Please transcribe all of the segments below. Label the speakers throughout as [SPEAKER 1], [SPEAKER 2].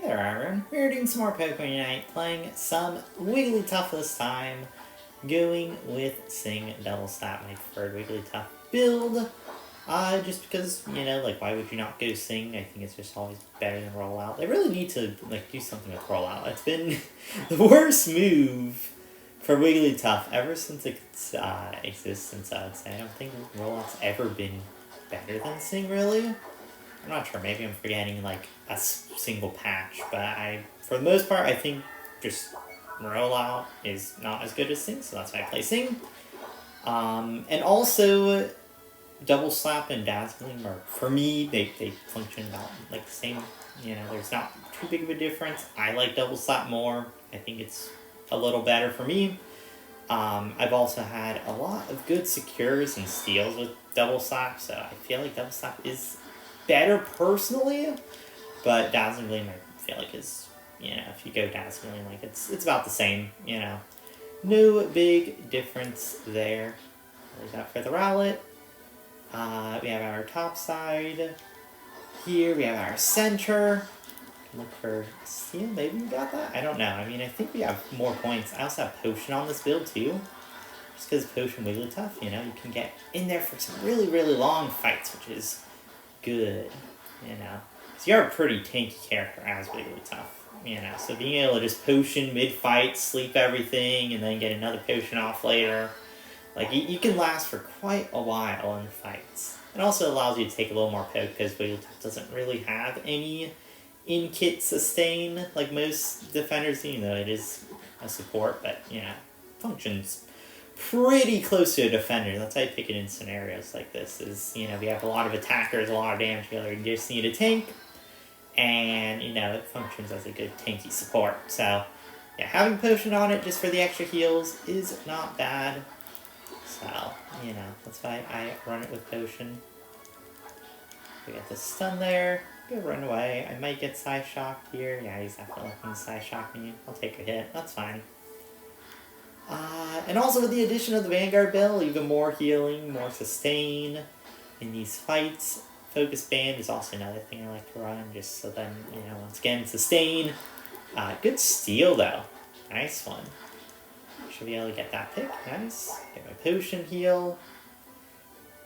[SPEAKER 1] there, everyone. We're doing some more Pokemon tonight, playing some Wigglytuff this time, going with Sing Double Slap, my preferred Wigglytuff build. Just because, why would you not go Sing? I think it's just always better than Rollout. They really need to, do something with Rollout. It's been the worst move for Wigglytuff ever since its existence, I would say. I don't think Rollout's ever been better than Sing, really. I'm not sure, maybe I'm forgetting, a single patch, but for the most part, I think just Rollout is not as good as Sing, so that's why I play Sing. And also, Double Slap and Dazzling are, for me, they function about, the same, there's not too big of a difference. I like Double Slap more. I think it's a little better for me. I've also had a lot of good secures and steals with Double Slap, so I feel like Double Slap is better personally, but Dazzling Gleam I feel like is, if you go Dazzling Gleam, it's about the same, No big difference there. Leave that for the Rowlet. We have our top side. Here we have our center. Look for Steel, maybe we got that? I don't know. I mean, I think we have more points. I also have Potion on this build too. Just because Potion Wigglytuff, you can get in there for some really, really long fights, which is good, So you're a pretty tanky character as Wigglytuff, So being able to just potion mid-fight, sleep everything, and then get another potion off later, you can last for quite a while in fights. It also allows you to take a little more poke because Wigglytuff doesn't really have any in-kit sustain like most defenders, even though it is a support, but, functions pretty close to a defender. That's how you pick it in scenarios like this. Is we have a lot of attackers, a lot of damage dealer. You just need a tank, and it functions as a good tanky support. So yeah, having Potion on it just for the extra heals is not bad. So that's why I run it with Potion. We got the stun there. Go run away. I might get Psy Shocked here. Yeah, he's definitely looking to Psy Shock me. I'll take a hit. That's fine. And also with the addition of the Vanguard Bell, even more healing, more sustain in these fights. Focus Band is also another thing I like to run, just so then, once again, sustain. Good steal, though. Nice one. Should be able to get that pick. Nice. Get my Potion heal.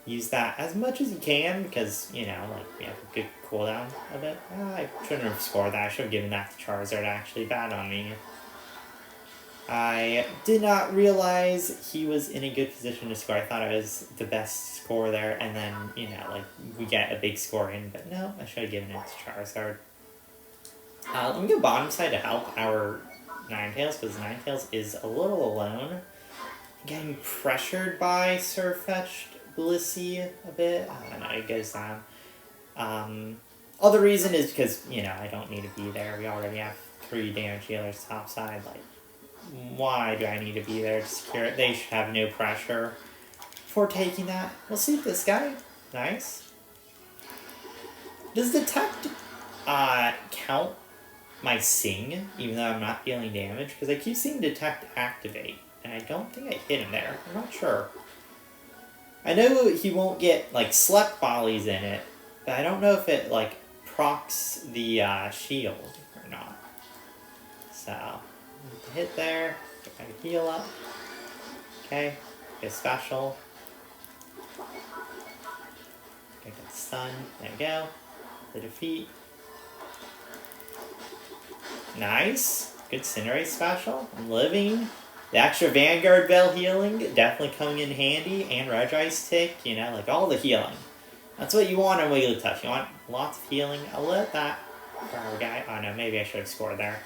[SPEAKER 1] Use that as much as you can, because, we have a good cooldown of it. I shouldn't have scored that. I should have given that to Charizard, actually. Bad on me. I did not realize he was in a good position to score. I thought I was the best scorer there, and then, we get a big score in, but no, I should have given it to Charizard. Let me go bottom side to help our Ninetales, because Ninetales is a little alone. Getting pressured by Surfetched Blissey a bit. I don't know, it goes down. Other reason is because, I don't need to be there. We already have 3 damage dealers top side, why do I need to be there to secure it? They should have no pressure for taking that. We'll see if this guy... Nice. Does Detect count my Sing, even though I'm not dealing damage? Because I keep seeing Detect activate, and I don't think I hit him there. I'm not sure. I know he won't get, Slept Volleys in it, but I don't know if it, procs the shield or not. So... hit there, get my heal up. Okay, get special. Get the stun. There we go. The defeat. Nice. Good Cinerate special. I'm living. The extra Vanguard Bell healing definitely coming in handy. And Regice Tick, all the healing. That's what you want in Wigglytuff. You want lots of healing. I'll let that for our guy. Oh no, maybe I should have scored there.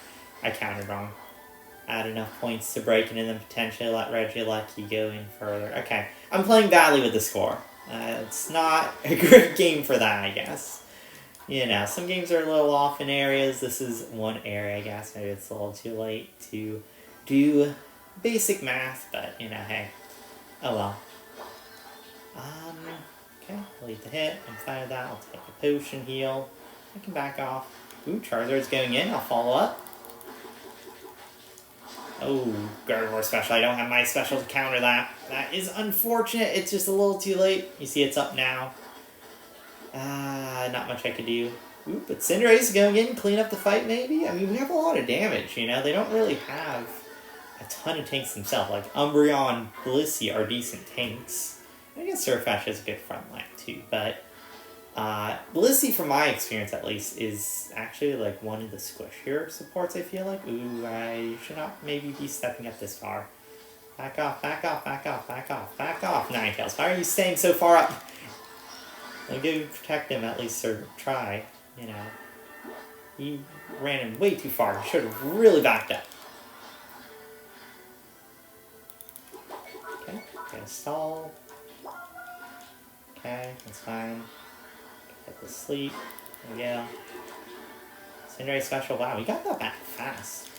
[SPEAKER 1] I counted wrong. Add enough points to break it and then potentially let Regilucky go in further. Okay, I'm playing badly with the score. It's not a great game for that, I guess. Some games are a little off in areas. This is one area, I guess. Maybe it's a little too late to do basic math, but, hey. Oh well. Okay, I'll leave the hit. I'm fine with that. I'll take a Potion heal. I can back off. Ooh, Charizard's going in. I'll follow up. Oh, Gardevoir special. I don't have my special to counter that. That is unfortunate. It's just a little too late. You see it's up now. Not much I could do. Ooh, but Cinderace going in, clean up the fight maybe? I mean, we have a lot of damage, you know? They don't really have a ton of tanks themselves. Like, Umbreon, Blissey are decent tanks. I guess Surfetch has a good front line too, but Blissey, from my experience at least, is actually like one of the squishier supports, I feel like. Ooh, I should not maybe be stepping up this far. Back off, back off, back off, back off, back off, Ninetales. Why are you staying so far up? I'll go protect him at least, or try, you know. He ran him way too far. He should have really backed up. Okay, gonna stall. Okay, that's fine. Get to sleep. There we go. Cinderace special. Wow, we got that back fast.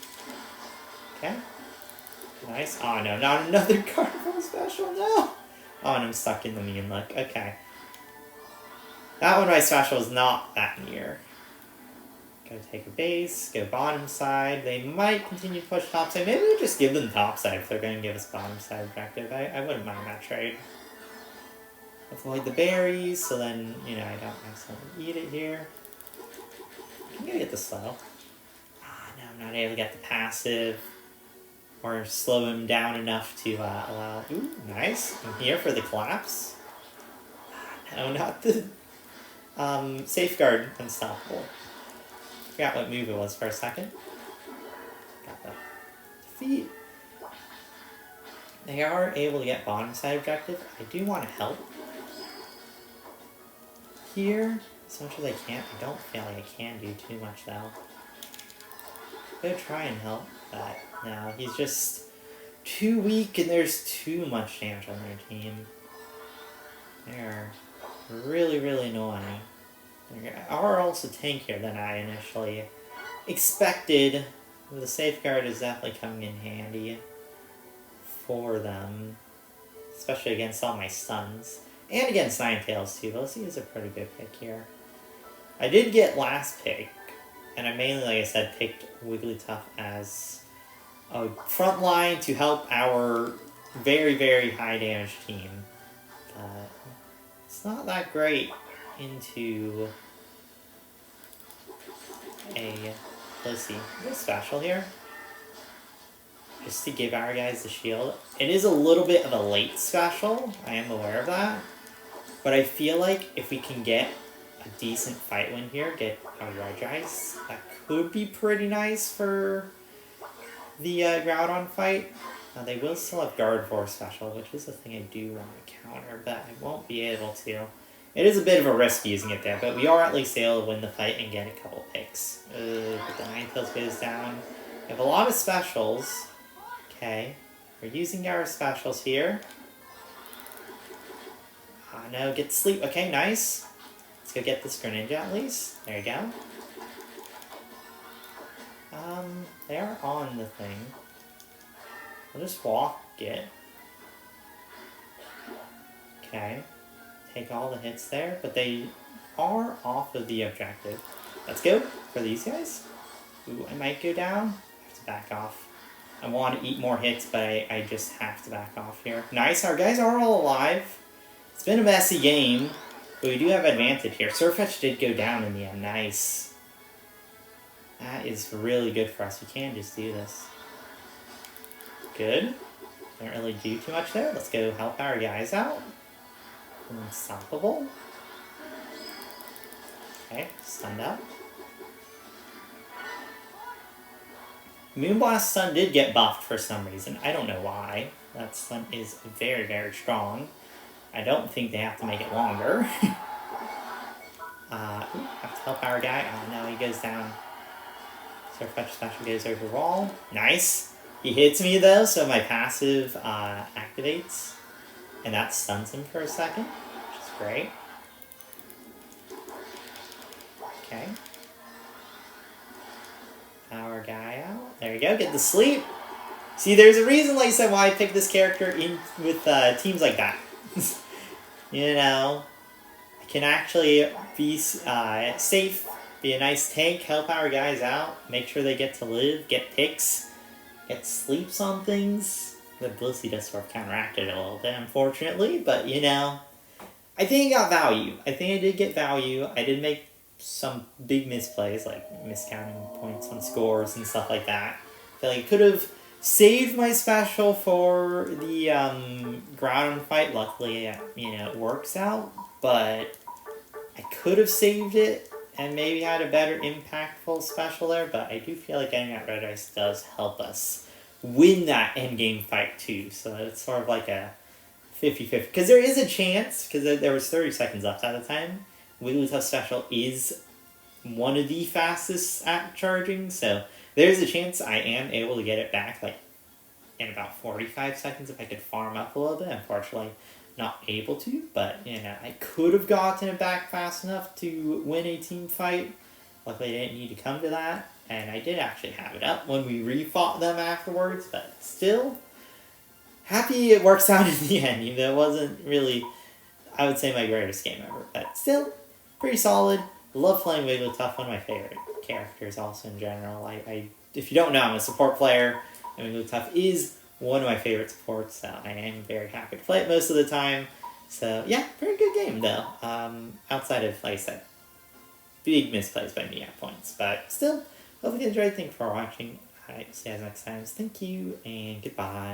[SPEAKER 1] Okay. Nice. Oh no, not another Carnival special, no! Oh, and I'm stuck in the mean look. Okay. That one, my special, is not that near. Go take a base, go bottom side. They might continue to push top side. Maybe we just give them top side if they're going to give us bottom side objective. I wouldn't mind that trade. Avoid the berries, so then, you know, I don't accidentally eat it here. I'm gonna get the slow. Ah, no, I'm not able to get the passive. Or slow him down enough to allow... Ooh, nice. I'm here for the collapse. No, not the... Safeguard Unstoppable. Forgot what move it was for a second. Got the defeat. They are able to get bottom side objective. I do want to help here as much as I can. I don't feel like I can do too much though. Go try and help, but no, he's just too weak and there's too much damage on their team. They're really, really annoying. They are also tankier than I initially expected. The safeguard is definitely coming in handy for them, especially against all my stuns. And against Ninetales too. Blissey is a pretty good pick here. I did get last pick, and I mainly, like I said, picked Wigglytuff as a front line to help our very, very high damage team. But it's not that great into a Blissey. What's special here? Just to give our guys the shield. It is a little bit of a late special. I am aware of that. But I feel like if we can get a decent fight win here, get a Regice, that could be pretty nice for the Groudon fight. They will still have Guard Force special, which is the thing I do want to counter, but I won't be able to. It is a bit of a risk using it there, but we are at least able to win the fight and get a couple picks. But the Ninetales goes down. We have a lot of specials. Okay, we're using our specials here. No, get to sleep. Okay, nice. Let's go get this Greninja at least. There you go. They are on the thing. We'll just walk it. Okay. Take all the hits there, but they are off of the objective. Let's go for these guys. Ooh, I might go down. I have to back off. I want to eat more hits, but I just have to back off here. Nice, our guys are all alive. It's been a messy game, but we do have advantage here. Surfetch did go down in the end. Nice. That is really good for us. We can just do this. Good. Don't really do too much there. Let's go help our guys out. Unstoppable. Okay, stunned up. Moonblast stun did get buffed for some reason. I don't know why. That stun is very, very strong. I don't think they have to make it longer. Have to help our guy. Oh no, he goes down. Surfetch special goes over wall. Nice. He hits me though, so my passive activates. And that stuns him for a second, which is great. Okay. Our guy out. There you go, get the sleep. See, there's a reason, like I said, why I picked this character in with teams like that. You know, I can actually be safe, be a nice tank, help our guys out, make sure they get to live, get picks, get sleeps on things. The Blissey does sort of counteracted it a little bit, unfortunately, but you know, I think I got value. I think I did get value. I did make some big misplays, like miscounting points on scores and stuff like that. I feel like it could have saved my special for the ground fight. Luckily, it works out, but I could have saved it and maybe had a better impactful special there, but I do feel like getting that red ice does help us win that endgame fight too, so it's sort of like a 50-50. Because there is a chance, because there was 30 seconds left at the time, Wigglytuff special is one of the fastest at charging, so there's a chance I am able to get it back like in about 45 seconds if I could farm up a little bit. Unfortunately, not able to, but I could have gotten it back fast enough to win a team fight. Luckily, I didn't need to come to that, and I did actually have it up when we refought them afterwards, but still, happy it works out in the end, even though it wasn't really, I would say, my greatest game ever, but still, pretty solid. Love playing Wigglytuff, one of my favorite characters also in general. If you don't know, I'm a support player, and Wigglytuff is one of my favorite supports, so I am very happy to play it most of the time. So yeah, pretty good game though. Outside of, like I said, big misplays by me at points, but still, hope you enjoyed. Thanks for watching. Alright, see you guys next time. Thank you, and goodbye.